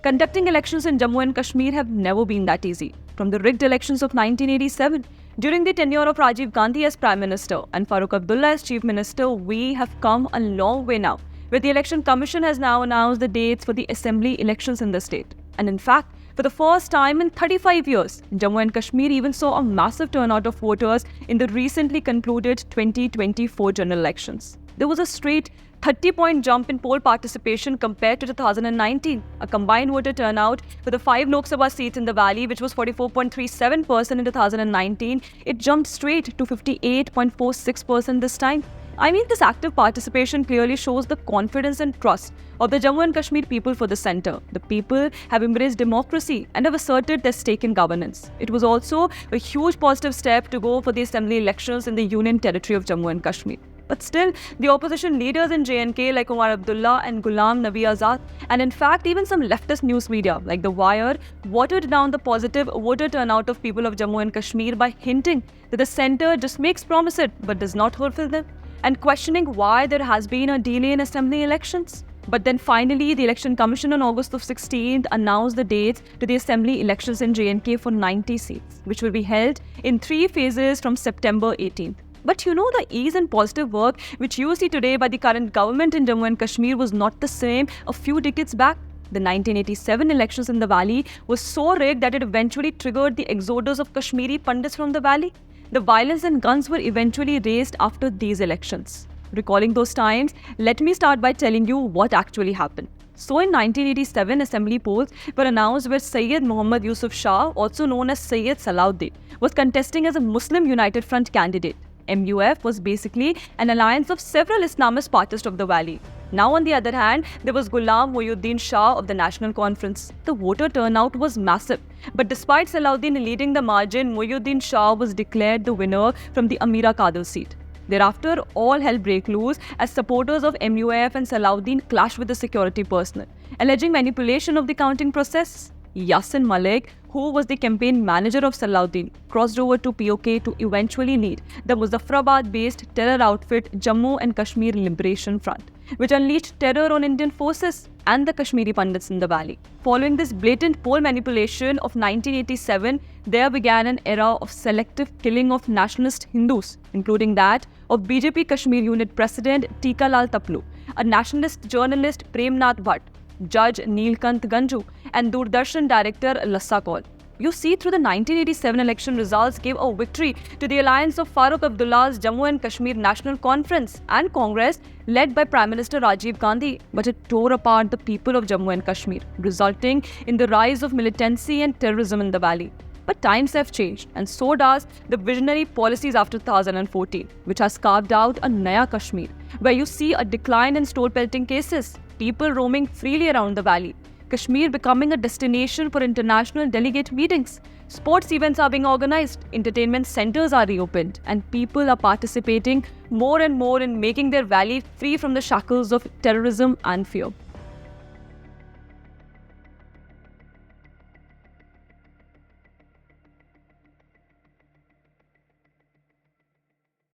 Conducting elections in Jammu and Kashmir have never been that easy. From the rigged elections of 1987, during the tenure of Rajiv Gandhi as Prime Minister and Farooq Abdullah as Chief Minister, we have come a long way now, where the Election Commission has now announced the dates for the assembly elections in the state. And in fact, for the first time in 35 years, Jammu and Kashmir even saw a massive turnout of voters in the recently concluded 2024 general elections. There was a straight 30-point jump in poll participation compared to 2019. A combined voter turnout for the 5 Lok Sabha seats in the valley, which was 44.37% in 2019, it jumped straight to 58.46% this time. I mean, this active participation clearly shows the confidence and trust of the Jammu and Kashmir people for the centre. The people have embraced democracy and have asserted their stake in governance. It was also a huge positive step to go for the assembly elections in the Union Territory of Jammu and Kashmir. But still, the opposition leaders in J&K like Umar Abdullah and Ghulam Nabi Azad, and in fact even some leftist news media like The Wire, watered down the positive voter turnout of people of Jammu and Kashmir by hinting that the centre just makes promises but does not fulfill them, and questioning why there has been a delay in assembly elections. But then finally, the Election Commission on August 16th announced the dates to the assembly elections in J&K for 90 seats, which will be held in 3 phases from September 18th. But you know, the ease and positive work which you see today by the current government in Jammu and Kashmir was not the same a few decades back. The 1987 elections in the valley was so rigged that it eventually triggered the exodus of Kashmiri Pandits from the valley. The violence and guns were eventually raised after these elections. Recalling those times, let me start by telling you what actually happened. So in 1987, assembly polls were announced where Sayyid Muhammad Yusuf Shah, also known as Sayyid Salahuddin, was contesting as a Muslim United Front candidate. MUF was basically an alliance of several Islamist parties of the valley. Now, on the other hand, there was Ghulam Muhyiddin Shah of the National Conference. The voter turnout was massive, but despite Salahuddin leading the margin, Muhyiddin Shah was declared the winner from the Amira Qadr seat. Thereafter, all hell broke loose as supporters of MUF and Salahuddin clashed with the security personnel, alleging manipulation of the counting process. Yasin Malik, who was the campaign manager of Salahuddin, crossed over to POK to eventually lead the Muzaffarabad-based terror outfit Jammu and Kashmir Liberation Front, which unleashed terror on Indian forces and the Kashmiri Pandits in the valley. Following this blatant poll manipulation of 1987, there began an era of selective killing of nationalist Hindus, including that of BJP Kashmir Unit President Tika Lal Taplu, a nationalist journalist Prem Nath Bhatt, Judge Neelkant Ganju, and Doordarshan director Lassa Kaul. You see, through the 1987 election results gave a victory to the alliance of Farooq Abdullah's Jammu and Kashmir National Conference and Congress led by Prime Minister Rajiv Gandhi, but it tore apart the people of Jammu and Kashmir, resulting in the rise of militancy and terrorism in the valley. But times have changed, and so does the visionary policies after 2014, which has carved out a Naya Kashmir, where you see a decline in stole pelting cases, people roaming freely around the valley, Kashmir becoming a destination for international delegate meetings, sports events are being organized, entertainment centers are reopened, and people are participating more and more in making their valley free from the shackles of terrorism and fear.